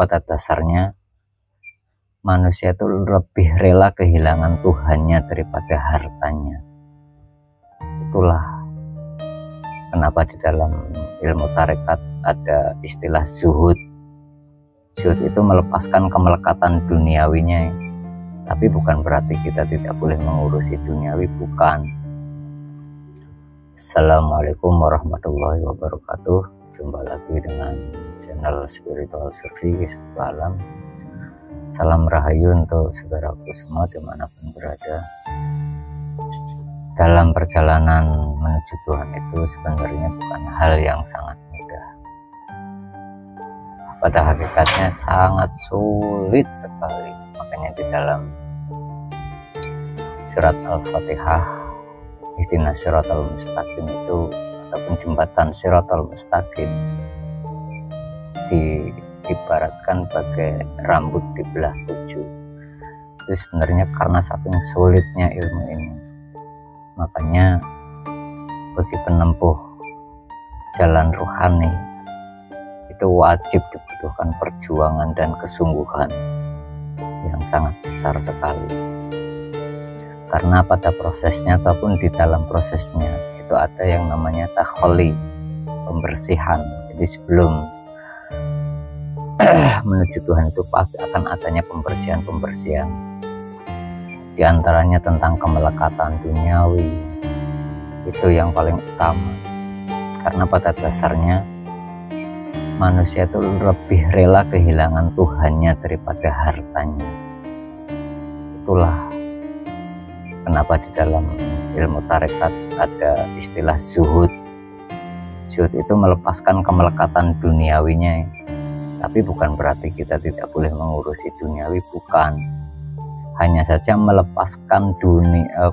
pada dasarnya manusia itu lebih rela kehilangan Tuhannya daripada hartanya. Itulah kenapa di dalam ilmu tarekat ada istilah zuhud. Zuhud itu melepaskan kemelekatan duniawinya, tapi bukan berarti kita tidak boleh mengurusi duniawi, bukan. Assalamualaikum warahmatullahi wabarakatuh. Jumpa lagi dengan channel Spiritual Survey Satu Alam. Salam rahayu untuk saudaraku semua dimanapun berada. Dalam perjalanan menuju Tuhan itu sebenarnya bukan hal yang sangat mudah. Pada hakikatnya sangat sulit sekali. Makanya di dalam surat Al-Fatihah, Ihdinas Shiratal Mustaqim itu, ataupun jembatan Shiratal Mustaqim, diibaratkan bagai rambut dibelah 7. Itu sebenarnya karena saking sulitnya ilmu ini. Makanya bagi penempuh jalan rohani itu wajib dibutuhkan perjuangan dan kesungguhan yang sangat besar sekali. Karena pada prosesnya ataupun di dalam prosesnya itu ada yang namanya takholi, pembersihan. Jadi sebelum menuju Tuhan itu pasti akan adanya pembersihan-pembersihan. Di antaranya tentang kemelekatan duniawi, itu yang paling utama. Karena pada dasarnya manusia itu lebih rela kehilangan Tuhannya daripada hartanya. Itulah kenapa di dalam ilmu tarekat ada istilah zuhud. Zuhud itu melepaskan kemelekatan duniawinya, tapi bukan berarti kita tidak boleh mengurusi duniawi, bukan. Hanya saja melepaskan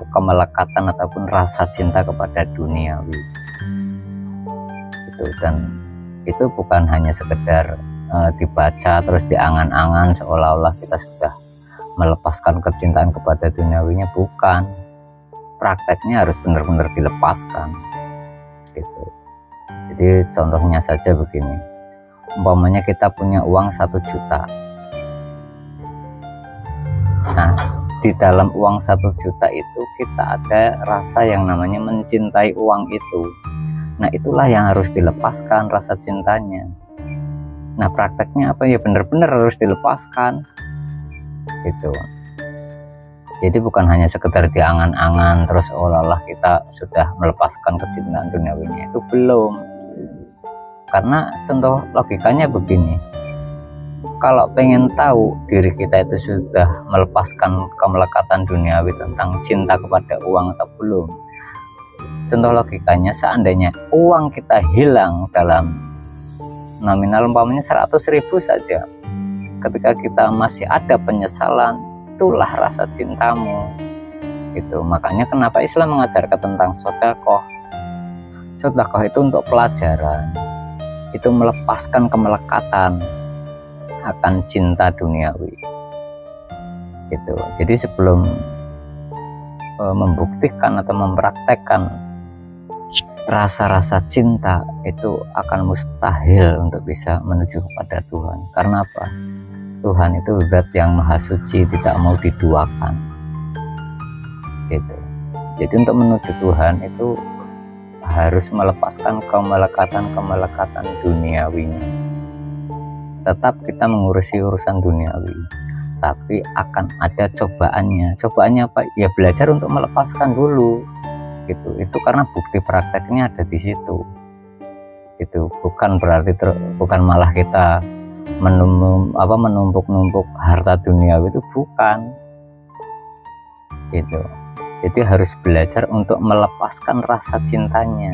kemelekatan ataupun rasa cinta kepada duniawi. Dan itu bukan hanya sekedar dibaca terus diangan-angan seolah-olah kita sudah melepaskan kecintaan kepada duniawinya, bukan. Prakteknya harus benar-benar dilepaskan gitu. Jadi contohnya saja begini, umpamanya kita punya uang 1 juta. Nah, di dalam uang 1 juta itu kita ada rasa yang namanya mencintai uang itu. Nah, itulah yang harus dilepaskan rasa cintanya. Nah, prakteknya apa ya, benar-benar harus dilepaskan gitu. Jadi bukan hanya sekedar diangan-angan terus seolah-olah kita sudah melepaskan kecintaan duniawinya, itu belum. Karena contoh logikanya begini, kalau pengen tahu diri kita itu sudah melepaskan kemelekatan duniawi tentang cinta kepada uang atau belum, contoh logikanya seandainya uang kita hilang dalam nominal umpamanya 100.000 saja, ketika kita masih ada penyesalan, itulah rasa cintamu gitu. Makanya kenapa Islam mengajarkan tentang sedekah. Sedekah itu untuk pelajaran, itu melepaskan kemelekatan akan cinta duniawi gitu. Jadi sebelum membuktikan atau mempraktekkan rasa-rasa cinta, itu akan mustahil untuk bisa menuju kepada Tuhan. Karena apa? Tuhan itu zat yang maha suci, tidak mau diduakan gitu. Jadi untuk menuju Tuhan itu harus melepaskan kemelekatan duniawinya. Tetap kita mengurusi urusan duniawi, tapi akan ada cobaannya. Cobaannya apa? Ya belajar untuk melepaskan dulu gitu. Itu karena bukti prakteknya ada di situ gitu. Bukan berarti bukan malah kita menumpuk-numpuk harta duniawi, itu bukan gitu. Jadi harus belajar untuk melepaskan rasa cintanya.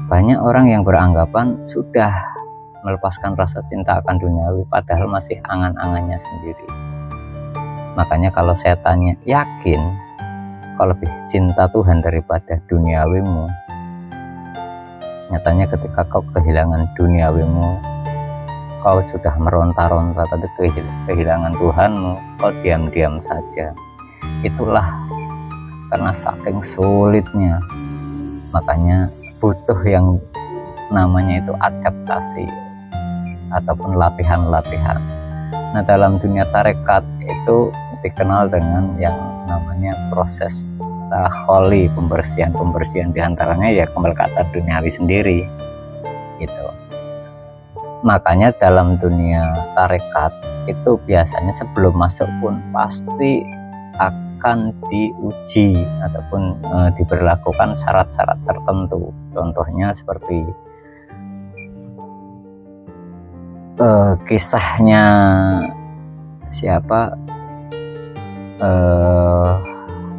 Banyak orang yang beranggapan sudah melepaskan rasa cinta akan duniawi, padahal masih angan-angannya sendiri. Makanya kalau saya tanya, yakin kau lebih cinta Tuhan daripada duniawimu? Nyatanya ketika kau kehilangan duniawimu, kau sudah meronta-ronta, tapi kehilangan Tuhanmu, kau diam-diam saja. Itulah karena saking sulitnya. Makanya butuh yang namanya itu adaptasi. ataupun latihan-latihan. Nah, dalam dunia tarekat itu dikenal dengan yang namanya proses takholi, pembersihan diantaranya ya kemelekatan duniawi sendiri gitu. Makanya dalam dunia tarekat itu biasanya sebelum masuk pun pasti akan diuji ataupun diberlakukan syarat-syarat tertentu. Contohnya seperti kisahnya siapa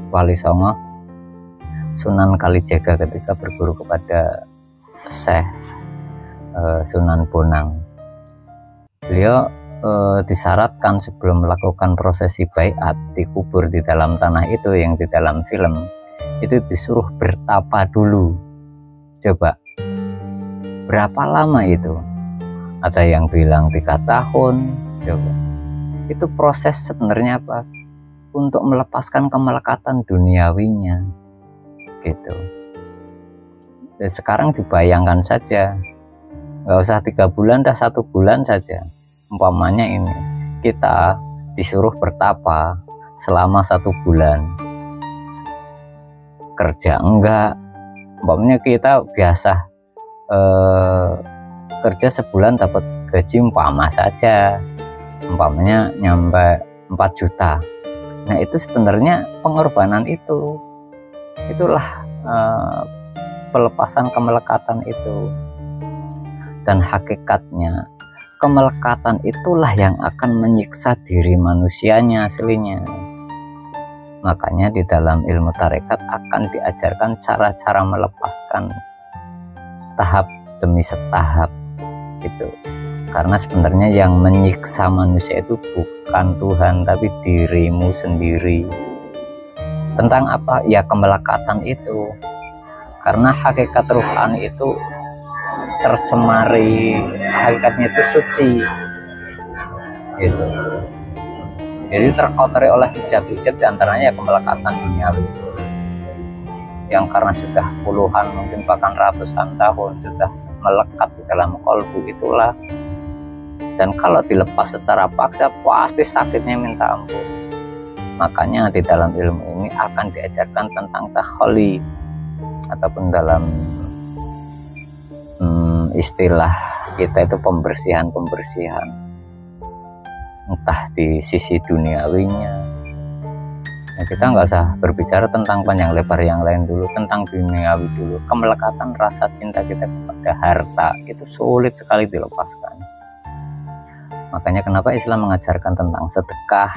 Wali Songo Sunan Kalijaga ketika berguru kepada Syekh Sunan Bonang. Beliau disyaratkan sebelum melakukan prosesi baiat dikubur di dalam tanah itu yang di dalam film itu disuruh bertapa dulu. Coba berapa lama itu? Ada yang bilang 3 tahun. Coba itu proses sebenarnya apa? Untuk melepaskan kemelekatan duniawinya gitu. Dan sekarang dibayangkan saja, nggak usah 3 bulan, dah 1 bulan saja. Umpamanya ini kita disuruh bertapa selama 1 bulan, kerja enggak. Umpamanya kita biasa kerja sebulan dapat gaji umpama saja, umpamanya nyampe 4 juta. Nah, itu sebenarnya pengorbanan itulah pelepasan kemelekatan itu. Dan hakikatnya kemelekatan itulah yang akan menyiksa diri manusianya aslinya. Makanya di dalam ilmu tarekat akan diajarkan cara-cara melepaskan tahap demi setahap gitu. Karena sebenarnya yang menyiksa manusia itu bukan Tuhan, tapi dirimu sendiri. Tentang apa? Ya kemelekatan itu. Karena hakikat ruhani itu tercemari, hakikatnya itu suci gitu. Jadi terkotori oleh hijab-hijab diantaranya ya kemelekatan duniawi itu, yang karena sudah puluhan mungkin bahkan ratusan tahun sudah melekat di dalam kolbu itulah. Dan kalau dilepas secara paksa pasti sakitnya minta ampun. Makanya di dalam ilmu ini akan diajarkan tentang takholi, ataupun dalam istilah kita itu pembersihan entah di sisi duniawinya. Nah, kita nggak usah berbicara tentang panjang lebar yang lain dulu, tentang duniawi dulu. Kemelekatan rasa cinta kita kepada harta itu sulit sekali dilepaskan. Makanya kenapa Islam mengajarkan tentang sedekah.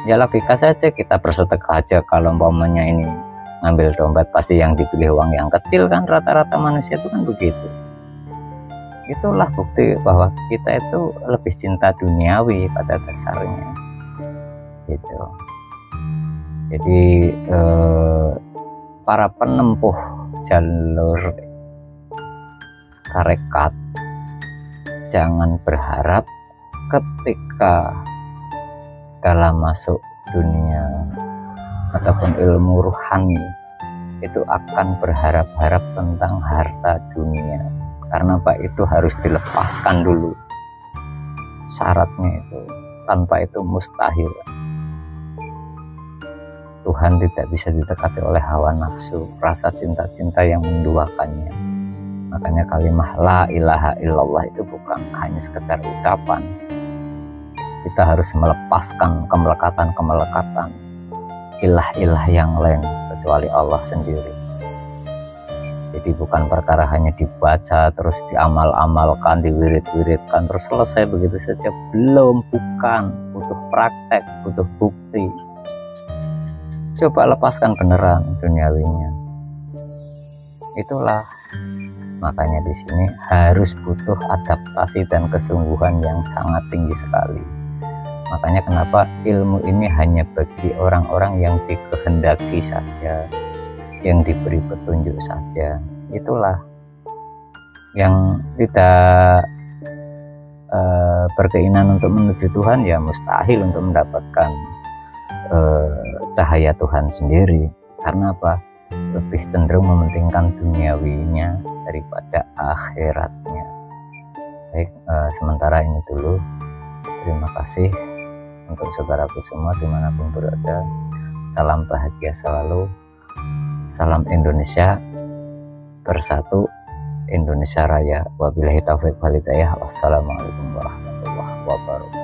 Ya logika saja kita bersedekah aja. Kalau umpamanya ini ngambil dompet pasti yang dipilih uang yang kecil kan, rata-rata manusia itu kan begitu. Itulah bukti bahwa kita itu lebih cinta duniawi pada dasarnya gitu. Jadi para penempuh jalur tarekat jangan berharap ketika dalam masuk dunia ataupun ilmu ruhani itu akan berharap-harap tentang harta dunia, karena Pak itu harus dilepaskan dulu syaratnya itu. Tanpa itu mustahil. Tuhan tidak bisa didekati oleh hawa nafsu, rasa cinta-cinta yang menduakannya. Makanya kalimah la ilaha illallah itu bukan hanya sekedar ucapan. Kita harus melepaskan kemelekatan ilah-ilah yang lain kecuali Allah sendiri. Jadi bukan perkara hanya dibaca terus diamal-amalkan, diwirid-wiridkan terus selesai begitu saja. Belum, bukan. Butuh praktek, butuh bukti. Coba lepaskan beneran duniawinya. Itulah makanya di sini harus butuh adaptasi dan kesungguhan yang sangat tinggi sekali. Makanya kenapa ilmu ini hanya bagi orang-orang yang dikehendaki saja, yang diberi petunjuk saja. Itulah yang tidak berkeinginan untuk menuju Tuhan, ya mustahil untuk mendapatkan cahaya Tuhan sendiri. Karena apa? Lebih cenderung mementingkan duniawinya daripada akhiratnya. Baik, sementara ini dulu. Terima kasih untuk saudaraku semua dimanapun berada. Salam bahagia selalu. Salam Indonesia bersatu, Indonesia Raya. Wabillahi taufiq wal hidayah. Wassalamualaikum warahmatullahi wabarakatuh.